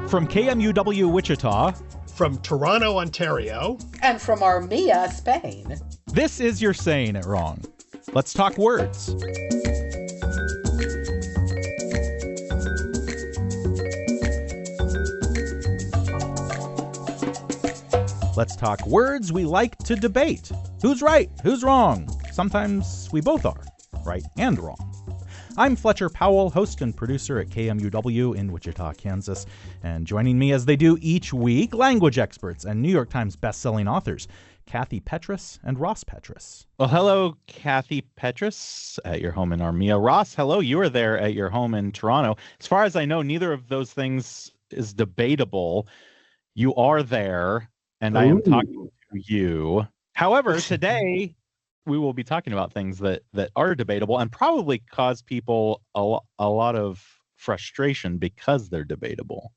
From KMUW Wichita. From Toronto, Ontario. And from Armia, Spain. This is You're Saying It Wrong. Let's talk words. Let's talk words we like to debate. Who's right? Who's wrong? Sometimes we both are, right and wrong. I'm Fletcher Powell, host and producer at KMUW in Wichita, Kansas. And joining me as they do each week, language experts and New York Times bestselling authors, Kathy Petrus and Ross Petrus. Well, hello, Kathy Petrus at your home in Armia. Ross, hello, you are there at your home in Toronto. As far as I know, neither of those things is debatable. You are there, and I am talking to you. However, today we will be talking about things that are debatable and probably cause people a lot of frustration because they're debatable.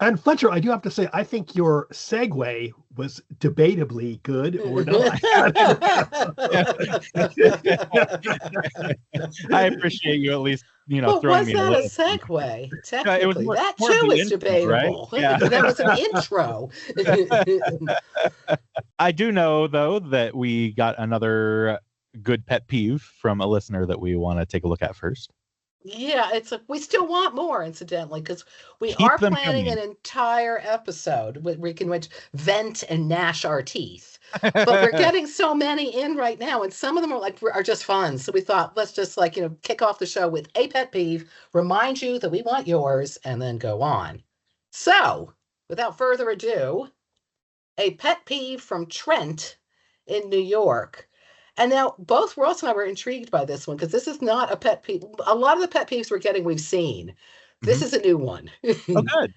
And Fletcher, I do have to say, I think your segue was debatably good or not. I appreciate you at least, well, throwing me a little. Was that a segue? Technically, it was more, that more too is intro, debatable. Right? Yeah. That was an intro. I do know, though, that we got another good pet peeve from a listener that we want to take a look at first. Yeah, we still want more, incidentally, because we Keep are them planning coming. an entire episode where we can vent and gnash our teeth. But we're getting so many in right now, and some of them are just fun. So we thought, let's just kick off the show with a pet peeve, remind you that we want yours, and then go on. So, without further ado, a pet peeve from Trent in New York. And now both Ross and I were intrigued by this one because this is not a pet peeve. A lot of the pet peeves we're getting, we've seen. This is a new one. Oh, good.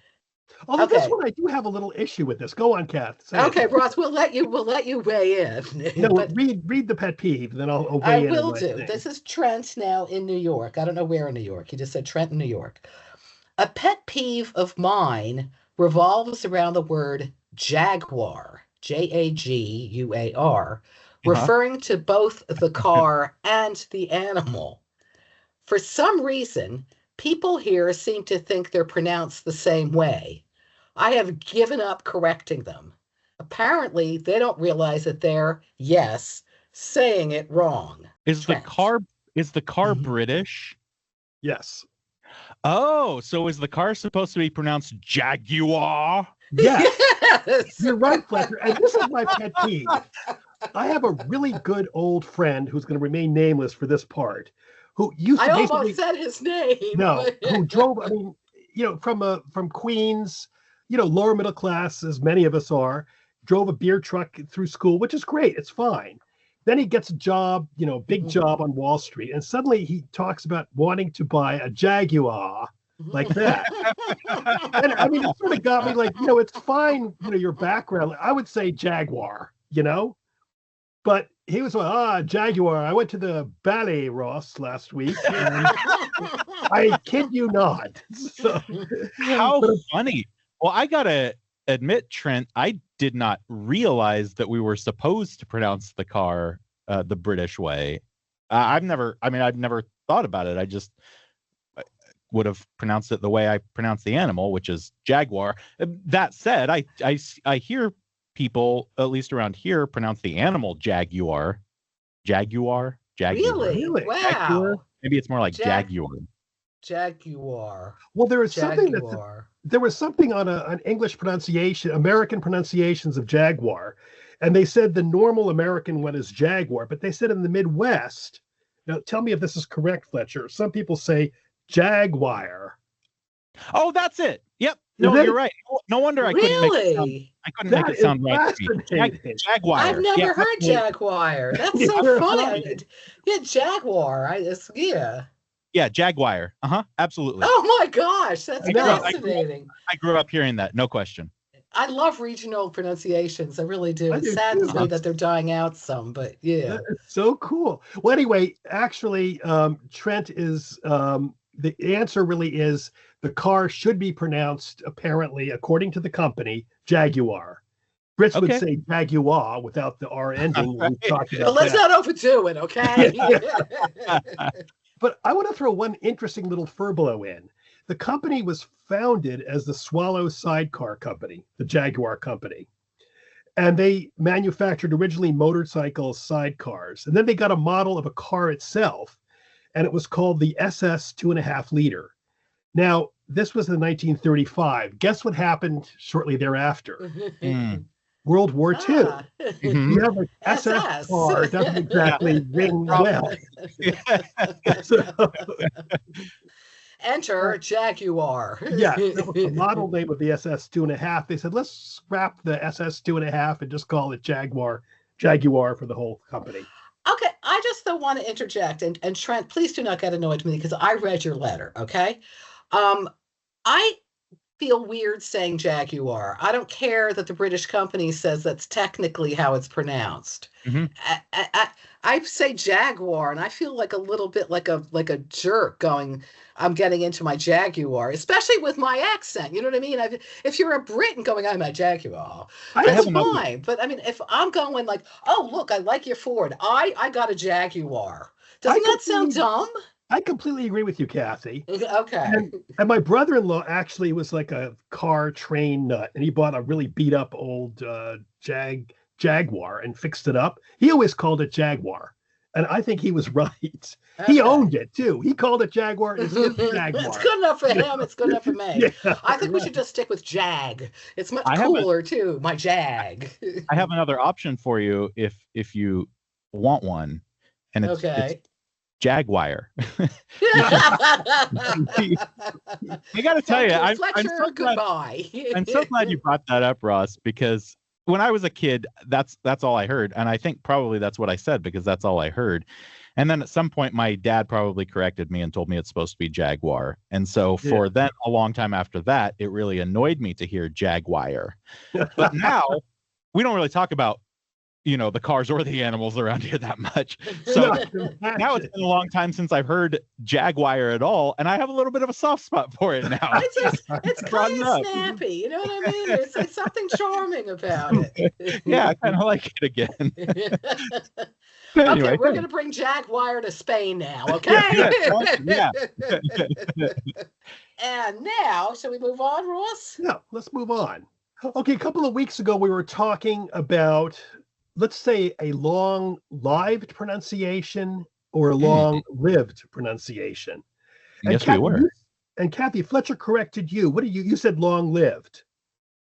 Although this one, I do have a little issue with this. Go on, Kath. Okay, Ross, we'll let you weigh in. No, but read the pet peeve, then I'll weigh in. I will do. This is Trent now in New York. I don't know where in New York. He just said Trent in New York. A pet peeve of mine revolves around the word jaguar, Jaguar. Referring to both the car and the animal. For some reason, people here seem to think they're pronounced the same way. I have given up correcting them. Apparently, they don't realize that they're, saying it wrong. Is the car British? Yes. Oh, so is the car supposed to be pronounced Jaguar? Yes. Yes. You're right, Fletcher. And this is my pet peeve. I have a really good old friend who's going to remain nameless for this part, who used to almost said his name. No, who drove, from Queens, lower middle class, as many of us are, drove a beer truck through school, which is great. It's fine. Then he gets a job, big job on Wall Street. And suddenly he talks about wanting to buy a Jaguar like that. And it sort of got me it's fine, your background. I would say Jaguar, But he was Jaguar. I went to the ballet, Ross, last week. And I kid you not. So, how funny. Well, I got to admit, Trent, I did not realize that we were supposed to pronounce the car the British way. I've never thought about it. I just would have pronounced it the way I pronounce the animal, which is Jaguar. That said, I hear people, at least around here, pronounce the animal Jaguar. Jaguar? Really? Wow. Jaguar? Maybe it's more like Jaguar. Jaguar. Well, there was something on an English pronunciation, American pronunciations of Jaguar, and they said the normal American one is Jaguar, but they said in the Midwest, now tell me if this is correct, Fletcher, some people say Jaguar. Oh, that's it. Yep. No, you're right. No wonder I couldn't make it sound right to me. Jaguar. I've never heard Jaguar. That's so funny. Yeah, Jaguar. Yeah, Jaguar. Absolutely. Oh my gosh, that's fascinating. I grew up hearing that, no question. I love regional pronunciations. I really do. It saddens me that they're dying out some, but yeah. That's so cool. Well, anyway, actually, Trent is the answer really is the car should be pronounced, apparently, according to the company, Jaguar. Brits would say Jaguar without the R ending. Right. But let's not overdo it, okay? But I want to throw one interesting little furbelow in. the company was founded as the Swallow Sidecar Company, the Jaguar Company. And they manufactured originally motorcycle sidecars. And then they got a model of a car itself, and it was called the SS 2.5 liter. Now, this was in 1935. Guess what happened shortly thereafter? World War II. You have an SS car, doesn't exactly ring well. So, Enter Jaguar. Yeah, that was the model name of the SS 2.5. They said, let's scrap the SS 2.5 and just call it Jaguar for the whole company. Okay, I just though want to interject, and Trent, please do not get annoyed with me because I read your letter, okay? I feel weird saying Jaguar. I don't care that the British company says that's technically how it's pronounced. I say Jaguar, and I feel like a little bit like a jerk going, I'm getting into my Jaguar, especially with my accent. You know what I mean? If you're a Brit and going, I'm a Jaguar, that's fine. But I mean, if I'm going like, oh, look, I like your Ford. I got a Jaguar. Doesn't that sound dumb? I completely agree with you, Kathy. Okay. And my brother-in-law actually was like a car train nut, and he bought a really beat-up old Jaguar and fixed it up. He always called it Jaguar, and I think he was right. Okay. He owned it too. He called it Jaguar. It's his Jaguar. It's good enough for him. It's good enough for me. Yeah. I think we should just stick with Jag. It's much cooler too. My Jag. I have another option for you if you want one, and it's Jaguar. I got to tell you, I'm so glad you brought that up, Ross, because when I was a kid, that's all I heard. And I think probably that's what I said because that's all I heard. And then at some point, my dad probably corrected me and told me it's supposed to be Jaguar. And so for then a long time after that, it really annoyed me to hear Jaguar. But now we don't really talk about the cars or the animals around here that much. So now it's been a long time since I've heard Jaguar at all, and I have a little bit of a soft spot for it now. It's kind of snappy, you know what I mean? It's something charming about it. Yeah, I kind of like it again. Anyway, we're going to bring Jaguar to Spain now, okay? Yeah. And now, shall we move on, Ross? Yeah, let's move on. Okay, a couple of weeks ago, we were talking about, let's say, a long-lived pronunciation or a long-lived pronunciation. And yes, Kathy, we were. And Kathy, Fletcher corrected you. What did you said long-lived.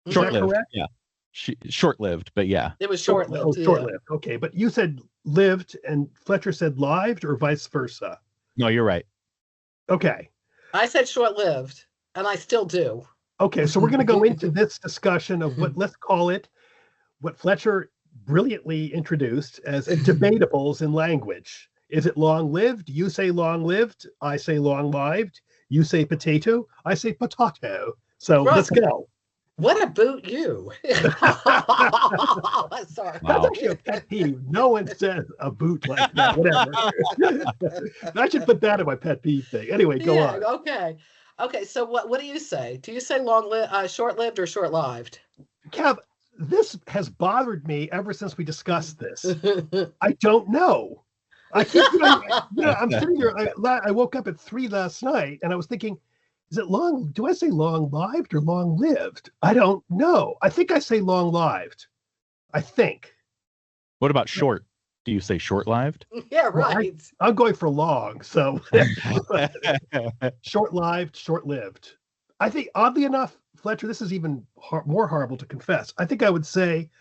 Short-lived, yeah. Short-lived, but yeah. It was short-lived. Oh, short-lived. Okay, but you said lived and Fletcher said lived, or vice versa? No, you're right. Okay. I said short-lived, and I still do. Okay, so we're going to go into this discussion of let's call it, what Fletcher brilliantly introduced as debatables in language. Is it long-lived? You say long-lived. I say long-lived. You say potato. I say potato. So let's go. What a boot you. Sorry. Wow. That's actually a pet peeve. No one says a boot like that. Whatever. I should put that in my pet peeve thing. Anyway, go on. Okay. So what do you say? Do you say short-lived or short-lived? Kev, this has bothered me ever since we discussed this. I don't know. I keep, I'm sitting here. I woke up at 3 last night and I was thinking, is it long? Do I say long-lived or long-lived? I don't know. I think I say long-lived. I think. What about short? Do you say short-lived? Yeah, right. Well, I'm going for long. So short-lived, short-lived. I think, oddly enough, Fletcher, this is even more horrible to confess. I think I would say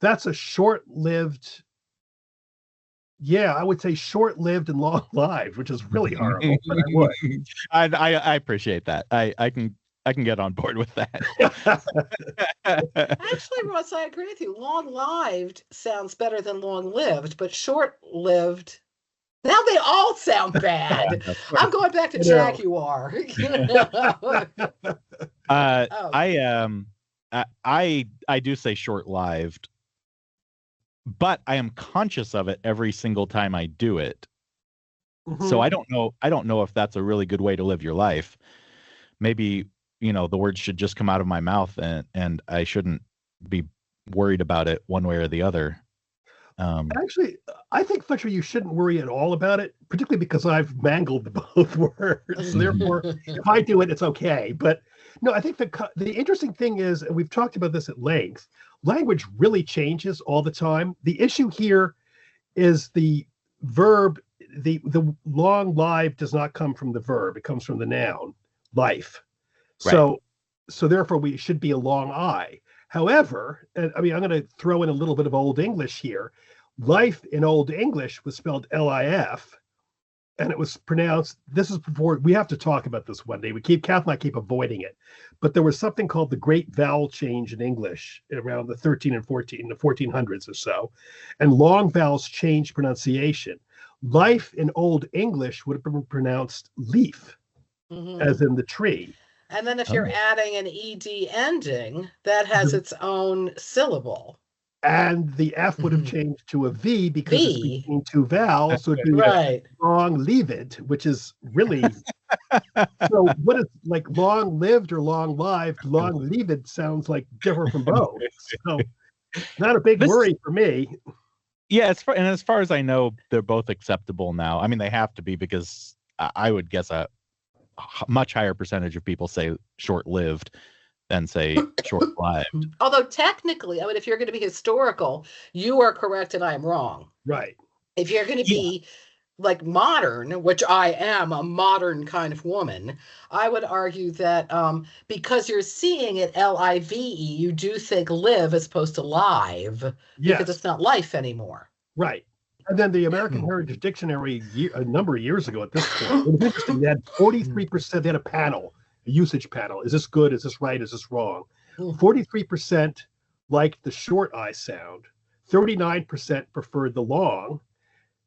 that's a short-lived. Yeah, I would say short-lived and long-lived, which is really horrible. But I would. I appreciate that. I can get on board with that. Actually, Ross, I agree with you. Long-lived sounds better than long-lived, but short-lived. Now they all sound bad. I'm going back to Jaguar. I do say short-lived, but I am conscious of it every single time I do it. Mm-hmm. So I don't know if that's a really good way to live your life. Maybe, the words should just come out of my mouth and I shouldn't be worried about it one way or the other. Actually, I think, Fletcher, you shouldn't worry at all about it, particularly because I've mangled both words. Therefore, if I do it, it's okay. But no, I think the interesting thing is, and we've talked about this at length, language really changes all the time. The issue here is the verb, the long live does not come from the verb. It comes from the noun, life. Right. So therefore, we should be a long I. However, and I mean, I'm going to throw in a little bit of Old English here. Life in Old English was spelled L-I-F, and it was pronounced. This is before we have to talk about this one day. Kath and I keep avoiding it, but there was something called the Great Vowel Change in English around the 1400s or so, and long vowels changed pronunciation. Life in Old English would have been pronounced leaf, as in the tree. And then if you're adding an ed ending, that has its own syllable. And the F would have changed to a V because it's between two vowels. So it'd be long leaved, which is really so what is like long lived or long lived, long leaved sounds like different from both. So not a big worry for me. Yeah, as far as I know, they're both acceptable now. I mean, they have to be because I would guess a much higher percentage of people say short-lived than say short-lived. Although technically, I mean, if you're going to be historical, you are correct and I'm wrong. Right. If you're going to be like modern, which I am a modern kind of woman, I would argue that because you're seeing it L-I-V-E, you do think live as opposed to live because it's not life anymore. Right. And then the American Heritage Dictionary a number of years ago at this point, it was interesting, they had 43%, they had a panel, a usage panel. Is this good? Is this right? Is this wrong? 43% liked the short I sound, 39% preferred the long,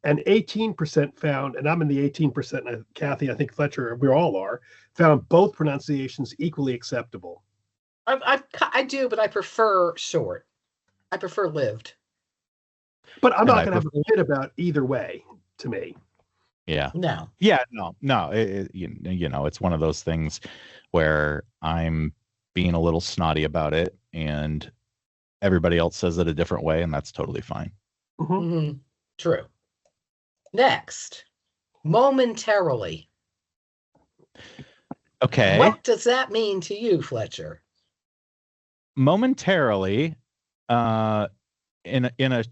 and 18% found, and I'm in the 18%, and Kathy, I think Fletcher, we all are, found both pronunciations equally acceptable. I do, but I prefer short. I prefer lived. But I'm not going to have a fit about either way, to me. Yeah. No. Yeah. No. It's one of those things where I'm being a little snotty about it, and everybody else says it a different way, and that's totally fine. True. Next, momentarily. Okay. What does that mean to you, Fletcher? Momentarily, in a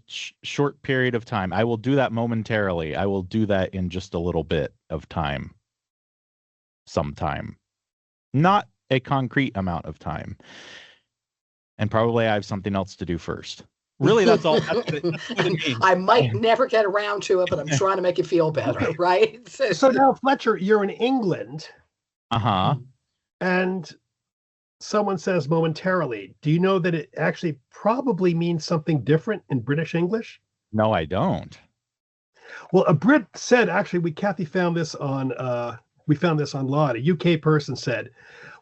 short period of time. I will do that momentarily. I will do that in just a little bit of time. Sometime. Not a concrete amount of time. And probably I have something else to do first. Really, that's all. That's what it means. I might never get around to it, but I'm trying to make you feel better, right? So now, Fletcher, you're in England. And someone says momentarily. Do you know that it actually probably means something different in British English? No, I don't. Well, a Brit said, actually, Kathy found this on, we found this online. A UK person said,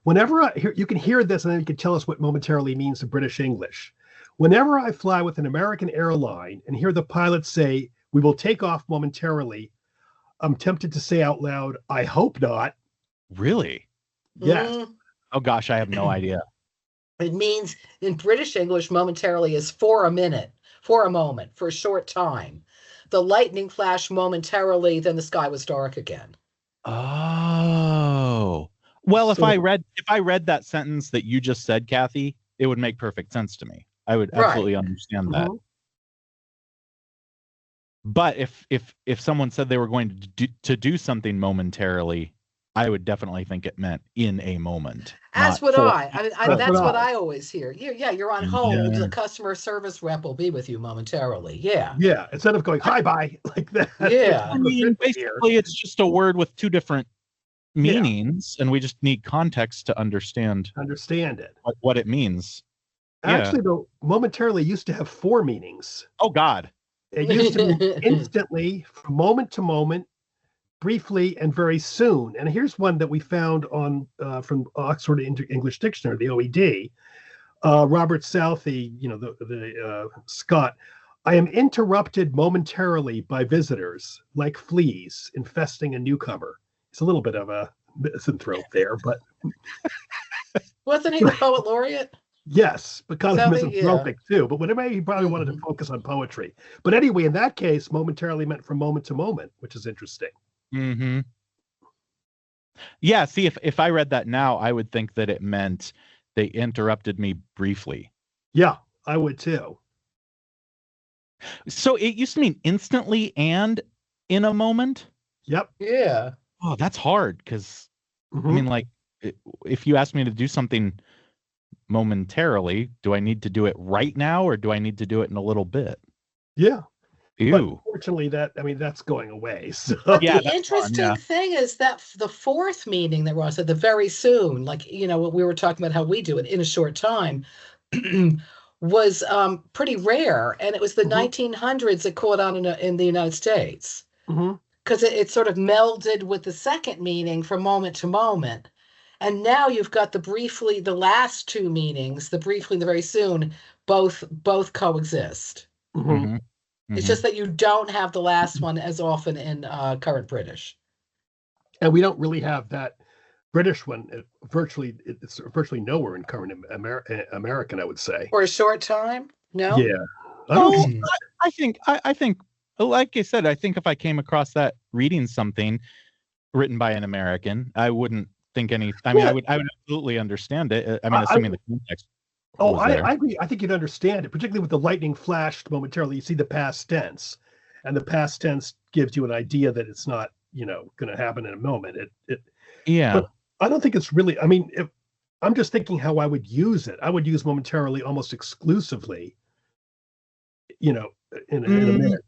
whenever you can hear this and then you can tell us what momentarily means in British English. Whenever I fly with an American airline and hear the pilot say, we will take off momentarily, I'm tempted to say out loud, I hope not. Really? Yes. Oh, gosh, I have no idea. It means in British English, momentarily is for a minute, for a moment, for a short time. The lightning flashed momentarily, then the sky was dark again. Oh. Well, if I read that sentence that you just said, Kathy, it would make perfect sense to me. I would absolutely understand that. But if someone said they were going to do something momentarily, I would definitely think it meant in a moment. As would I. That's what I always hear. You're on hold. The customer service rep will be with you momentarily. Yeah. Yeah. Instead of going, hi, bye, like that. Yeah. I mean, basically, it's just a word with two different meanings, and we just need context to understand it. What it means. Actually, though, momentarily used to have four meanings. Oh, God. It used to mean instantly, from moment to moment, briefly, and very soon. And here's one that we found on from Oxford English Dictionary, the OED. Robert Southey, the Scot. I am interrupted momentarily by visitors, like fleas infesting a newcomer. It's a little bit of a misanthrope there, but wasn't he the poet laureate? Yes, but kind of So misanthropic too. But whatever, he probably wanted to focus on poetry. But anyway, in that case, momentarily meant from moment to moment, which is interesting. Mm-hmm. Yeah, see, if I read that now, I would think that it meant they interrupted me briefly. Yeah, I would too. So it used to mean instantly and in a moment? Yep. Yeah. Oh, that's hard because, Mhm. I mean, like, if you ask me to do something momentarily, do I need to do it right now or do I need to do it in a little bit? Yeah. But Ew. fortunately, that's going away. So Yeah, The that's interesting fun, thing is that the fourth meaning that Ross said, the very soon, like, what we were talking about how we do it in a short time, was pretty rare. And it was the Mhm. 1900s that caught on in the United States Mhm. because it sort of melded with the second meaning from moment to moment. And now you've got the last two meanings, the briefly and the very soon, both coexist. Mhm. Mhm. It's Mhm. just that you don't have the last one as often in current British. And we don't really have that British one. It's virtually nowhere in current American, I would say. For a short time? No? Yeah. I don't Oh, think I think, like I said, I think if I came across that reading something written by an American, I wouldn't think any. I mean, Yeah. I would absolutely understand it. I mean, I- assuming the context Oh, was there. I agree. I think you'd understand it, particularly with the lightning flashed momentarily. You see the past tense, and the past tense gives you an idea that it's not, going to happen in a moment. Yeah. But I don't think it's really. I mean, if I'm just thinking how I would use it, I would use momentarily almost exclusively. You know, in a Mm, minute,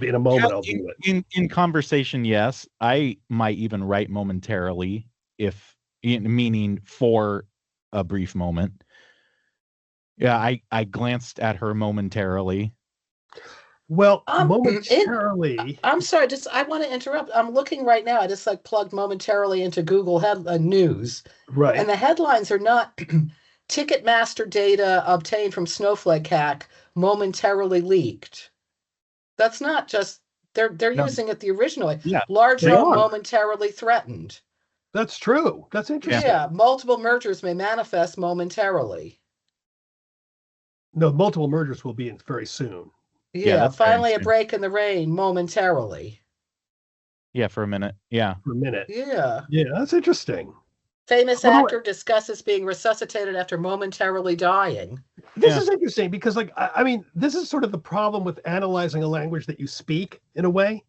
in a moment, I'll do it. in conversation, yes. I might even write momentarily, if meaning for a brief moment. Yeah, I glanced at her momentarily. Well, It, momentarily. I'm sorry, I want to interrupt. I'm looking right now. I just like plugged momentarily into Google News, Right. and the headlines are not Ticketmaster data obtained from Snowflake hack momentarily leaked. That's not just they're No, using it the original way. yeah, Large They home are. momentarily threatened. That's true. That's interesting. Yeah, multiple mergers may manifest momentarily. No, multiple mergers will be in very soon. yeah, Yeah, that's very finally a interesting. break in the rain momentarily. Yeah, for a minute. Yeah. For a minute. Yeah. Yeah, that's interesting. Famous Although actor discusses being resuscitated after momentarily dying. this Yeah. is interesting because, like, I mean, this is sort of the problem with analyzing a language that you speak in a way.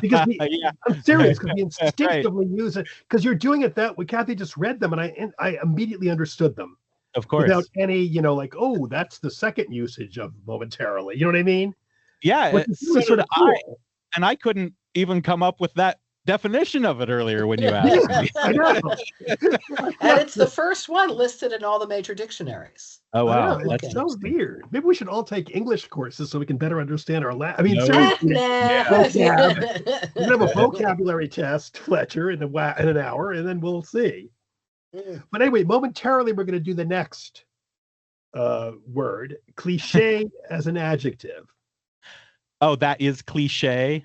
Because Yeah. I'm serious, because we Right. instinctively use it because you're doing it that way. Kathy just read them, and I immediately understood them Of without course. any, like, oh, that's the second usage of momentarily. You know what I mean? Yeah. Which is So really sort did of I. cool. And I couldn't even come up with that definition of it earlier when you asked Yeah, me. I know. And it's the first one listed in all the major dictionaries. Oh, I wow. know. That's It's so interesting. weird. Maybe we should all take English courses so we can better understand our I mean, No. seriously, Yeah. vocab. We're gonna have a vocabulary test, Fletcher, in an hour, and then we'll see. But anyway, momentarily, we're going to do the next word, cliche as an adjective. Oh, that is cliche.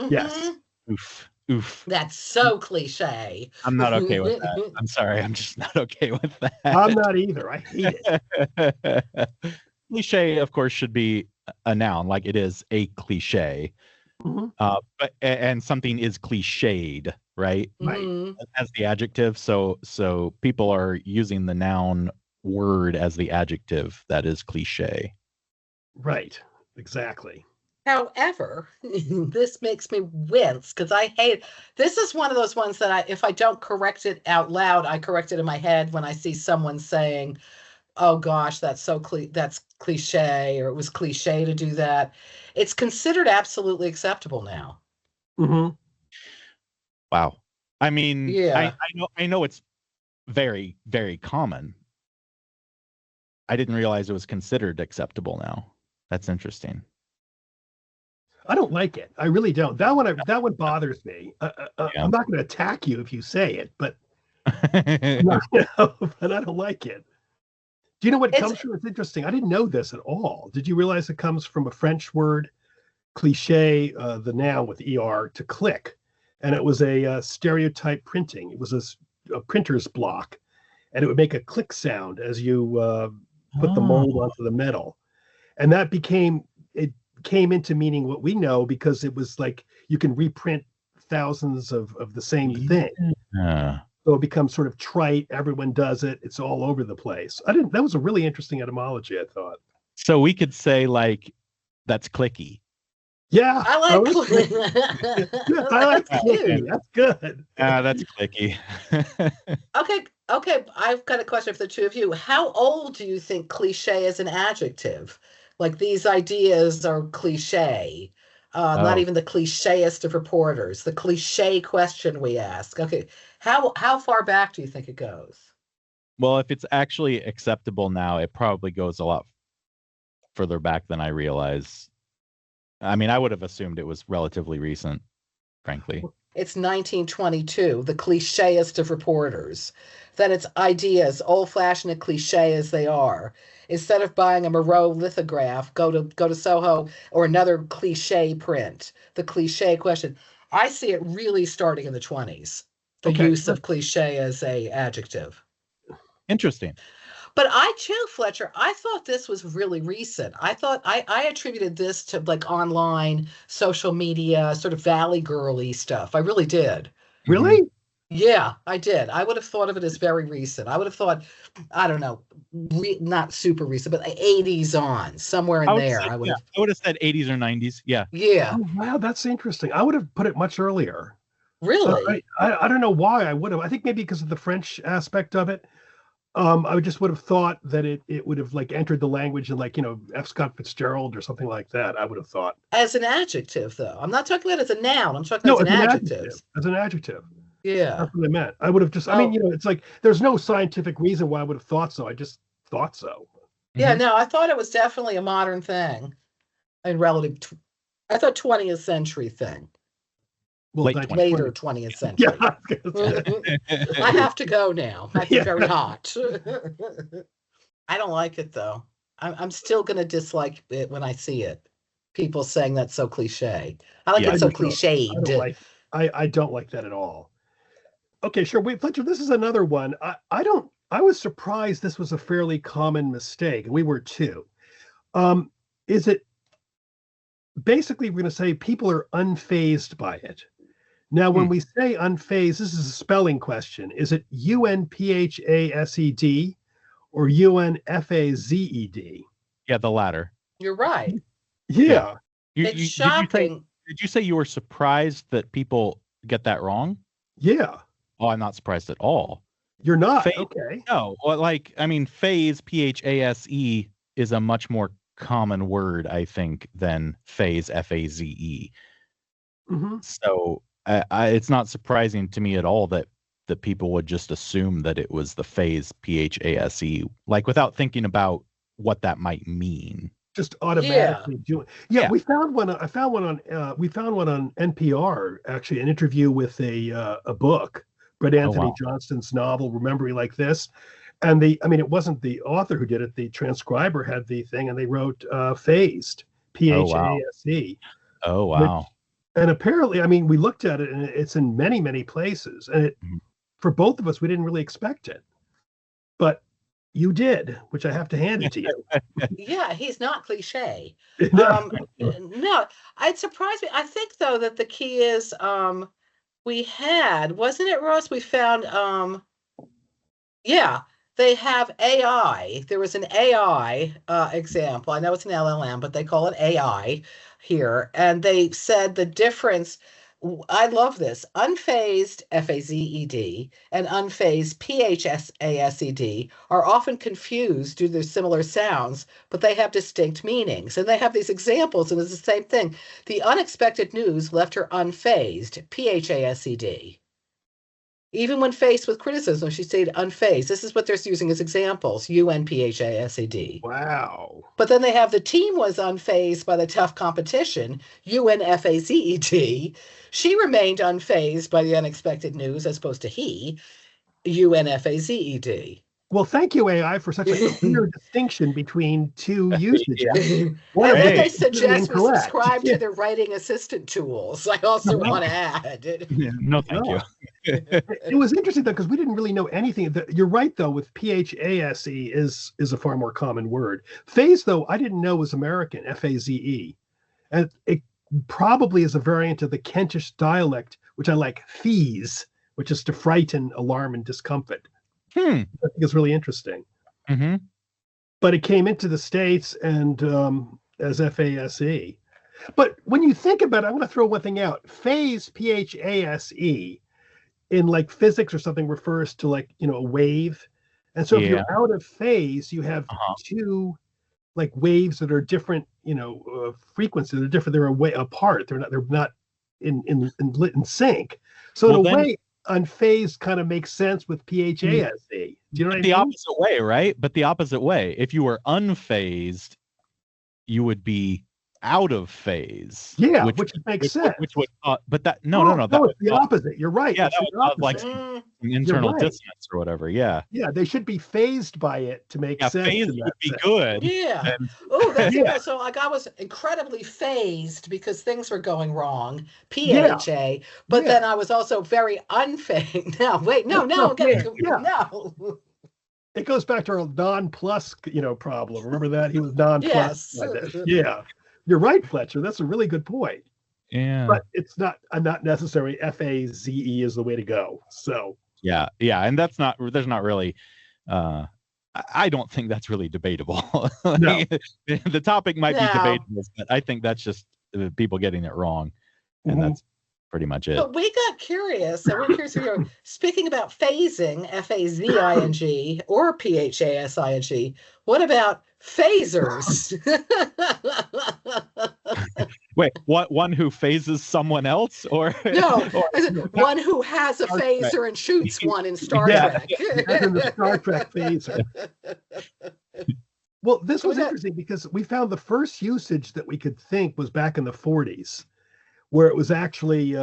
Yes. Oof. Oof. That's so cliche. I'm not okay with that. I'm sorry. I'm just not okay with that. I'm not either. I hate it. Cliche, of course, should be a noun, like it is a cliche. Mhm. But and something is cliched, right? Right. As the adjective. So people are using the noun word as the adjective that is cliche. Right. Exactly. However, this makes me wince because I hate this is one of those ones that if I don't correct it out loud, I correct it in my head when I see someone saying, "Oh gosh, that's that's cliche," or "It was cliche to do that." It's considered absolutely acceptable now. Hmm. Wow. I mean, Yeah. I know it's very, very common. I didn't realize it was considered acceptable now. That's interesting. I don't like it. I really don't. That one bothers me. Yeah. I'm not going to attack you if you say it, but but I don't like it. Do you know what it comes from? It's interesting. I didn't know this at all. Did you realize it comes from a French word, cliche, the noun with er, to click, and it was a stereotype printing. It was a printer's block, and it would make a click sound as you put the mold onto the metal. And that came into meaning what we know, because it was like you can reprint thousands of the same thing. So it becomes sort of trite. Everyone does it. It's all over the place. That was a really interesting etymology, I thought. So we could say like, that's clicky. Yeah. I like Yes, I like clicky. That's good. That's clicky. Okay. I've got a question for the two of you. How old do you think cliche is an adjective? Like, these ideas are cliche. Not even the clicheest of reporters. The cliche question we ask. Okay, how far back do you think it goes? Well, if it's actually acceptable now, it probably goes a lot further back than I realize. I mean, I would have assumed it was relatively recent, frankly. It's 1922, the clicheest of reporters. Then it's ideas, old-fashioned and cliche as they are. Instead of buying a Moreau lithograph, go to Soho or another cliche print. The cliche question. I see it really starting in the 20s. The use of cliche as a adjective. Interesting. But I too, Fletcher, I thought this was really recent. I thought I attributed this to like online social media, sort of Valley girly stuff. I really did. Really? Yeah, I did. I would have thought of it as very recent. I would have thought, I don't know, not super recent, but 80s on, somewhere in there. I would have said 80s or 90s. Yeah. Yeah. Oh, wow, that's interesting. I would have put it much earlier. Really? I don't know why I would have. I think maybe because of the French aspect of it. I just would have thought that it would have like entered the language in, like, you know, F. Scott Fitzgerald or something like that. I would have thought. As an adjective, though. I'm not talking about as a noun. I'm talking about as an adjective. As an adjective. Yeah. That's what I meant. I would have just, I mean, you know, it's like there's no scientific reason why I would have thought so. I just thought so. Yeah, no, I thought it was definitely a modern thing. And I thought 20th century thing. Well, later 20th century. Yeah, I have to go now. I've been very hot. I don't like it, though. I'm still going to dislike it when I see it. People saying that's so cliche. I like it so cliched. I don't like that at all. Okay, sure. Wait, Fletcher, this is another one. I was surprised this was a fairly common mistake, and we were too. Is it basically, we're going to say people are unfazed by it? Now, when we say unfazed, this is a spelling question. Is it UNPHASED or UNFAZED? Yeah, the latter. You're right. Yeah. It's shocking. Did you say you were surprised that people get that wrong? Yeah. Oh, I'm not surprised at all. You're not? Okay. No, well, like, I mean, phase, PHASE, is a much more common word, I think, than phase, FAZE. Mm-hmm. So it's not surprising to me at all that people would just assume that it was the phase, PHASE, like without thinking about what that might mean. Just automatically doing. Yeah, we found one. I found one on. We found one on NPR. Actually, an interview with a book, Brett Anthony Johnston's novel "Remembering Like This," and it wasn't the author who did it. The transcriber had the thing, and they wrote phased, PHASE. Oh wow! And apparently, we looked at it, and it's in many, many places. And for both of us, we didn't really expect it, but you did, which I have to hand it to you. Yeah, he's not cliche. No, it surprised me. I think, though, that the key is wasn't it, Ross? We found, they have AI. There was an AI example. I know it's an LLM, but they call it AI here. And they said the difference, I love this, unfazed, FAZED, and unfazed, PHASED, are often confused due to their similar sounds, but they have distinct meanings. And they have these examples, and it's the same thing. The unexpected news left her unfazed, PHASED. Even when faced with criticism, she stayed unfazed. This is what they're using as examples, UNPHASED. Wow. But then they have the team was unfazed by the tough competition, UNFAZED. She remained unfazed by the unexpected news, as opposed to he, UNFAZED. Well, thank you, AI, for such a clear distinction between two usages. One And of then which they is completely suggest we incorrect. subscribe to their writing assistant tools. I also want to add. No, thank you. It was interesting though, because we didn't really know anything. You're right though, with PHASE is a far more common word. Phase though, I didn't know was American, FAZE. And it probably is a variant of the Kentish dialect, which I like, fees, which is to frighten, alarm, and discomfort. I think it's really interesting. Mm-hmm. But it came into the States and as FASE. But when you think about it, I'm going to throw one thing out. Phase, PHASE, in like physics or something refers to like, a wave. And so if you're out of phase, you have two like waves that are different, frequencies. They're different. They're way apart. They're not in sync. So in a way, unphased kind of makes sense with PHASE. Do you know what I mean? The opposite way, right? But the opposite way. If you were unphased, you would be out of phase. Yeah, which makes sense. Which would, but that no, it's the opposite. You're right. Yeah, that would like internal dissonance or whatever. Yeah. Yeah, they should be phased by it to make sense. Phased would be good. Yeah. Oh, that's so like I was incredibly phased because things were going wrong. PHA, but then I was also very unphased. No, wait, no. It goes back to our non-plus, problem. Remember that? He was non-plus. Yes. Yeah. You're right, Fletcher. That's a really good point. Yeah. But it's not necessary. FAZE is the way to go. So yeah. And there's not really I don't think that's really debatable. No. The topic might be debatable, but I think that's just people getting it wrong. And that's pretty much it. But we got curious. So we're curious if you're speaking about phasing, FAZING or PHASING. What about phasers? Wait, what? One who phases someone else, or no, one who has a phaser and shoots one in Star Trek. In the Star Trek phaser. Well, this was interesting because we found the first usage that we could think was back in the 40s, where it was actually,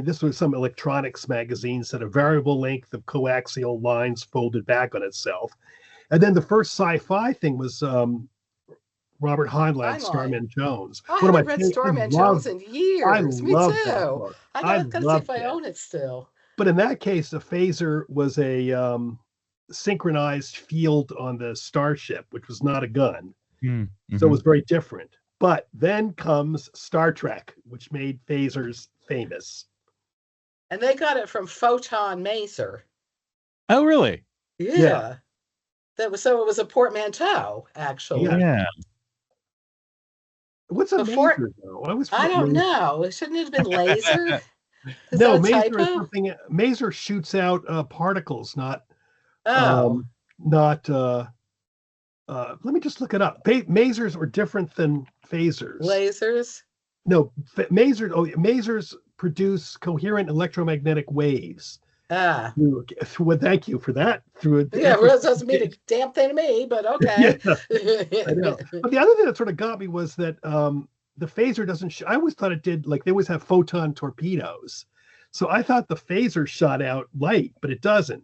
this was some electronics magazine said a variable length of coaxial lines folded back on itself. And then the first sci-fi thing was Robert Heinlein's Starman Jones. I haven't read Starman Jones in years. Me too. I gotta see if I own it still. But in that case, a phaser was a synchronized field on the starship, which was not a gun. Mm-hmm. So it was very different. But then comes Star Trek, which made phasers famous. And they got it from Photon Maser. Oh, really? Yeah. It was a portmanteau, actually. Yeah. What's a maser, though? I don't know. Shouldn't it have been laser? No, maser is something. Maser shoots out particles, not. Let me just look it up. Masers are different than phasers. Lasers? No, masers produce coherent electromagnetic waves. Well, thank you for that. It doesn't mean a damn thing to me, but okay. Yeah, I know. But the other thing that sort of got me was that the phaser doesn't. I always thought it did. Like they always have photon torpedoes, so I thought the phaser shot out light, but it doesn't.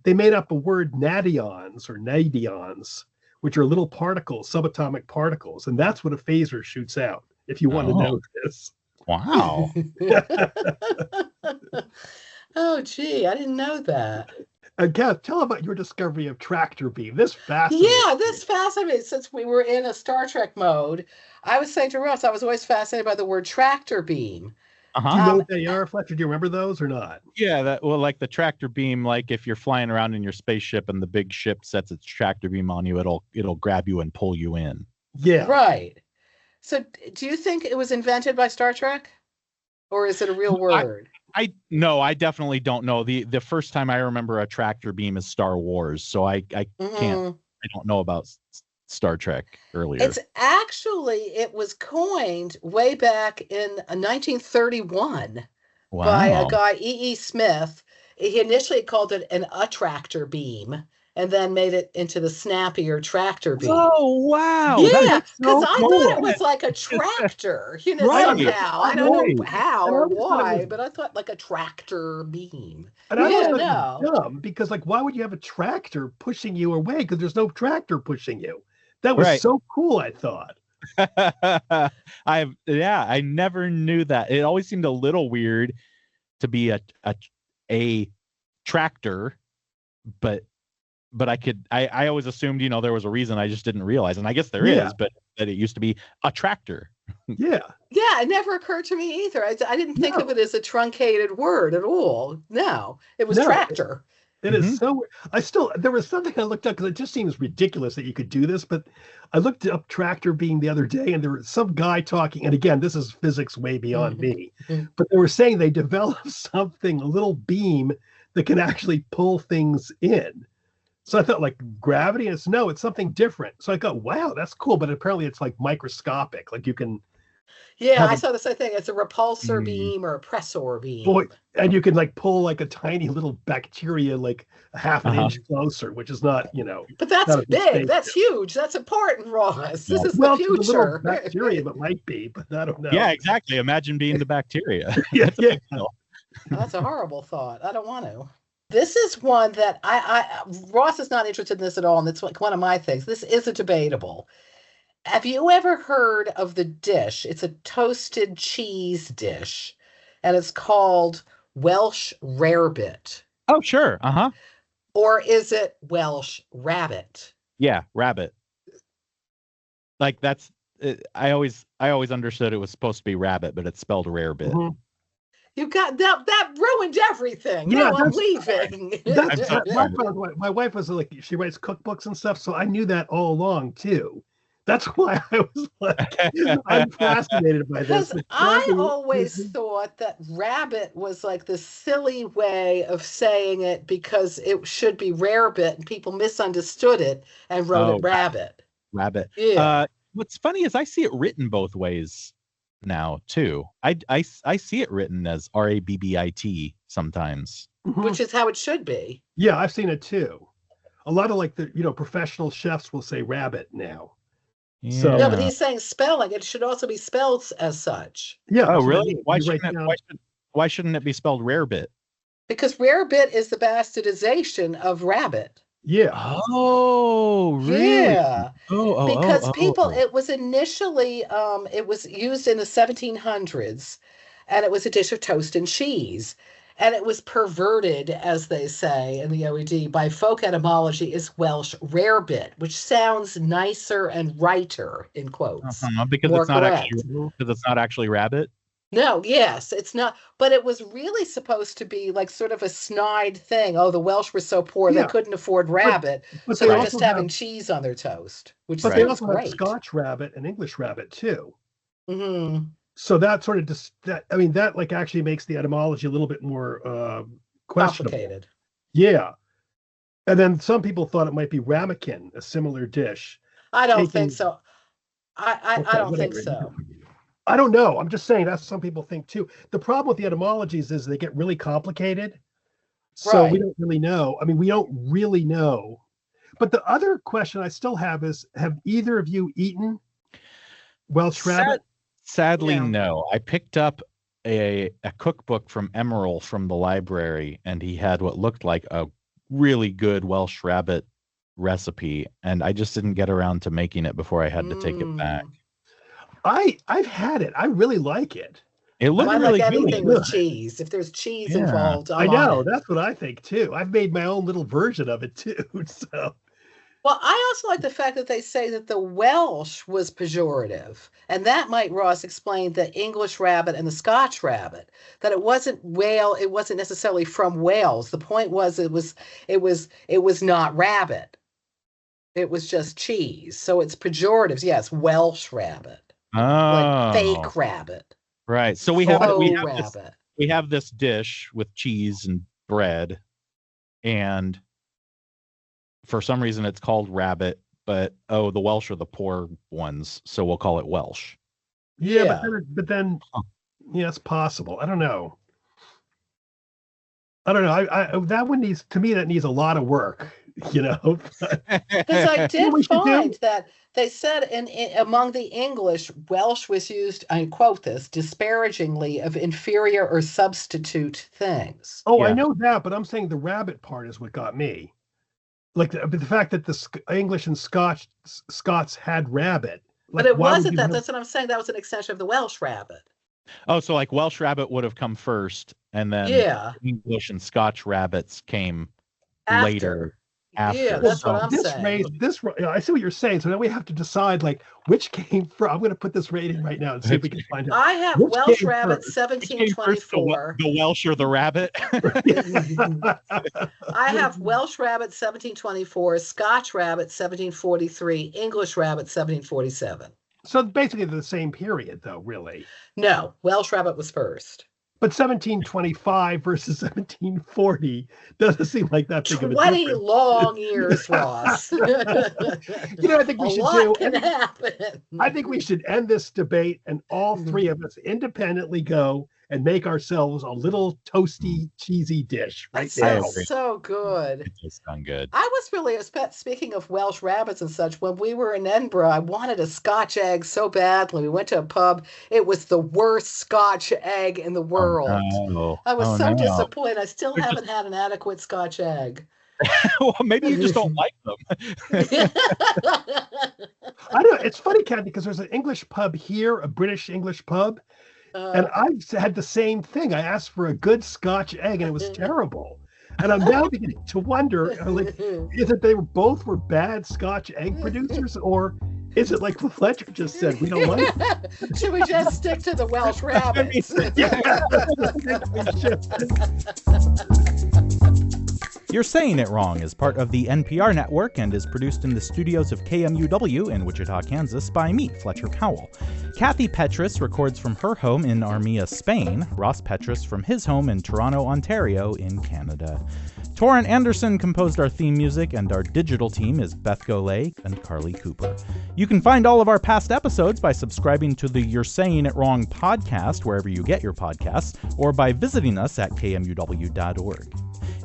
They made up a word nadions or nadions, which are little particles, subatomic particles, and that's what a phaser shoots out. If you want to know this. Wow. Oh, gee, I didn't know that. Kath, tell about your discovery of tractor beam. This fascinates me. This fascinates me. Since we were in a Star Trek mode, I was saying to Ross, I was always fascinated by the word tractor beam. Do you know what they are, Fletcher? Do you remember those or not? Yeah, like the tractor beam, like if you're flying around in your spaceship and the big ship sets its tractor beam on you, it'll grab you and pull you in. Yeah. Right. So do you think it was invented by Star Trek? Or is it a real word? I definitely don't know. The first time I remember a tractor beam is Star Wars, so I don't know about Star Trek earlier. It was coined way back in 1931 by a guy, E.E. Smith. He initially called it an attractor beam, and then made it into the snappier tractor beam. Oh wow! Yeah, That's because so I cool. thought it was like a tractor, Right. somehow. I don't know Right. how And I or always thought it why, was- but I thought like a tractor beam. And I always Yeah, thought it no. was dumb because, like, why would you have a tractor pushing you away? Because there's no tractor pushing you. That was Right. so cool, I thought. I never knew that. It always seemed a little weird to be a tractor, but I always assumed, there was a reason. I just didn't realize, and I guess there Yeah. is, but that it used to be a tractor. Yeah. Yeah, it never occurred to me either. I didn't think No. of it as a truncated word at all. No, it was No. tractor. It is so. There was something I looked up because it just seems ridiculous that you could do this, but I looked up tractor beam the other day, and there was some guy talking, and again, this is physics way beyond me, but they were saying they developed something, a little beam that can actually pull things in. So I thought, like, gravity, and it's something different. So I thought, wow, that's cool, but apparently it's like microscopic, like you can. Yeah, Have I a- saw the same thing. It's a repulsor Mm. beam or a pressor beam. Boy, and you can like pull like a tiny little bacteria like a half an inch closer, which is not, But that's not a big. mistake. That's huge. That's important, Ross. This is well, the to the little future. bacteria that might be, but I don't know. Yeah, exactly. Imagine being the bacteria. yeah, yeah. That's a horrible thought. I don't want to. This is one that Ross is not interested in this at all, and it's like one of my things. This is a debatable. Have you ever heard of the dish? It's a toasted cheese dish, and it's called Welsh rarebit. Oh, sure. Uh-huh. Or is it Welsh rabbit? Yeah, rabbit. Like that's I always understood it was supposed to be rabbit, but it's spelled rarebit. Mhm. You got that ruined everything. Yeah, No, I'm that's- leaving. My wife was like, she writes cookbooks and stuff, so I knew that all along too. That's why I was like, I'm fascinated by this. Because I always thought that rabbit was like the silly way of saying it because it should be rarebit and people misunderstood it and wrote it rabbit. Rabbit. Yeah. What's funny is I see it written both ways now too. I see it written as rabbit sometimes. Which is how it should be. Yeah, I've seen it too. A lot of like the professional chefs will say rabbit now. Yeah. So- No, but he's saying spelling. It should also be spelled as such. Yeah. Oh, that's what I really? mean. Why You write shouldn't down- why shouldn't it be spelled rarebit? Because rarebit is the bastardization of rabbit. Yeah. Oh, really? Yeah. Oh, Because people, it was initially, it was used in the 1700s, and it was a dish of toast and cheese. And it was perverted, as they say in the OED, by folk etymology as Welsh rarebit, which sounds nicer and righter, in quotes. because More it's not correct. actually rabbit. No, yes, it's not. But it was really supposed to be like sort of a snide thing. Oh, the Welsh were so poor Yeah. they couldn't afford rabbit, But so they they're also just having have- cheese on their toast, which But is they also have great. Scotch rabbit and English rabbit too. Hmm. So that sort of that like actually makes the etymology a little bit more questionable. Complicated. Yeah. And then some people thought it might be ramekin, a similar dish. I don't Taking- think so. I Okay, don't think whatever. so. I don't know. I'm just saying that's some people think too. The problem with the etymologies is they get really complicated. So we Right. don't really know. I mean, we don't really know. But the other question I still have is, have either of you eaten Welsh rabbit? Sadly, No. no. I picked up a cookbook from Emerald from the library, and he had what looked like a really good Welsh rabbit recipe, and I just didn't get around to making it before I had to take it back. I've had it. I really like it. It looked I really like good. anything with cheese. If there's cheese Yeah. involved, I I'm know. on it. That's what I think too. I've made my own little version of it too. So Well, I also like the fact that they say that the Welsh was pejorative, and that might, Ross, explain the English rabbit and the Scotch rabbit. That it wasn't it wasn't necessarily from Wales. The point was it was not rabbit. It was just cheese. So it's pejoratives. Yes, Welsh rabbit, like fake rabbit, Right. So we have faux this, rabbit. we have this dish with cheese and bread, and for some reason it's called rabbit, but the Welsh are the poor ones, so we'll call it Welsh. yeah, Yeah. but then yeah, it's possible. I don't know. I that one needs, to me, that needs a lot of work. you know. Because I did we should find do? that they said among the English, Welsh was used, I quote this, disparagingly of inferior or substitute things. Oh, I Yeah. know that, but I'm saying the rabbit part is what got me. Like the fact that the English and Scots had rabbit. Like, But it why would wasn't you that. have- That's what I'm saying. That was an extension of the Welsh rabbit. Oh, so like Welsh rabbit would have come first, and then Yeah. English and Scotch rabbits came After. later. After. Yeah, that's what So- I'm this saying. I see what you're saying. So now we have to decide like which came first. I'm going to put this rating right now and see if we can find out. I have Which Welsh came rabbit first? Which came first, 1724. the Welsh or the rabbit? I have Welsh rabbit 1724, Scotch rabbit 1743, English rabbit 1747. So basically the same period, though, really. No, Welsh rabbit was first. But 1725 versus 1740 doesn't seem like that big of a 20 difference. long years, Ross. You know, I think we A should lot do. can happen. I think we should end this debate and all three of us independently go and make ourselves a little toasty, cheesy dish right That now. sounds so good. It does sound good. I was really, speaking of Welsh rabbits and such, when we were in Edinburgh, I wanted a Scotch egg so badly. We went to a pub. It was the worst Scotch egg in the world. Oh, I was oh, so no. disappointed. I still haven't had an adequate Scotch egg. Well, maybe you just don't like them. I don't know. It's funny, Kathy, because there's an English pub here, a British English pub, and I've had the same thing. I asked for a good Scotch egg, and it was terrible. And I'm now beginning to wonder, like, is it both were bad Scotch egg producers, or is it like Fletcher just said, we don't like it? Should we just stick to the Welsh rabbits? Yeah, I think we should. You're Saying It Wrong is part of the NPR network and is produced in the studios of KMUW in Wichita, Kansas by me, Fletcher Powell. Kathy Petrus records from her home in Armia, Spain, Ross Petrus from his home in Toronto, Ontario in Canada. Torrin Anderson composed our theme music, and our digital team is Beth Golay and Carly Cooper. You can find all of our past episodes by subscribing to the You're Saying It Wrong podcast wherever you get your podcasts, or by visiting us at kmuw.org.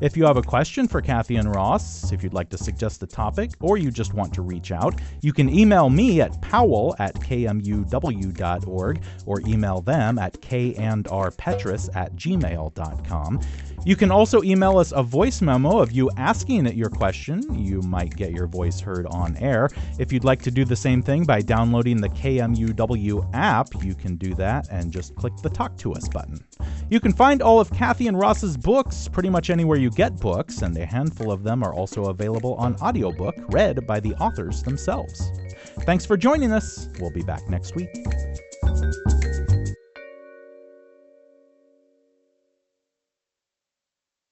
If you have a question for Kathy and Ross, if you'd like to suggest a topic, or you just want to reach out, you can email me at powell@kmuw.org or email them at kandrpetrus@gmail.com. You can also email us a voice memo of you asking it your question. You might get your voice heard on air. If you'd like to do the same thing by downloading the KMUW app, you can do that and just click the Talk to Us button. You can find all of Kathy and Ross's books pretty much anywhere you get books, and a handful of them are also available on audiobook, read by the authors themselves. Thanks for joining us. We'll be back next week.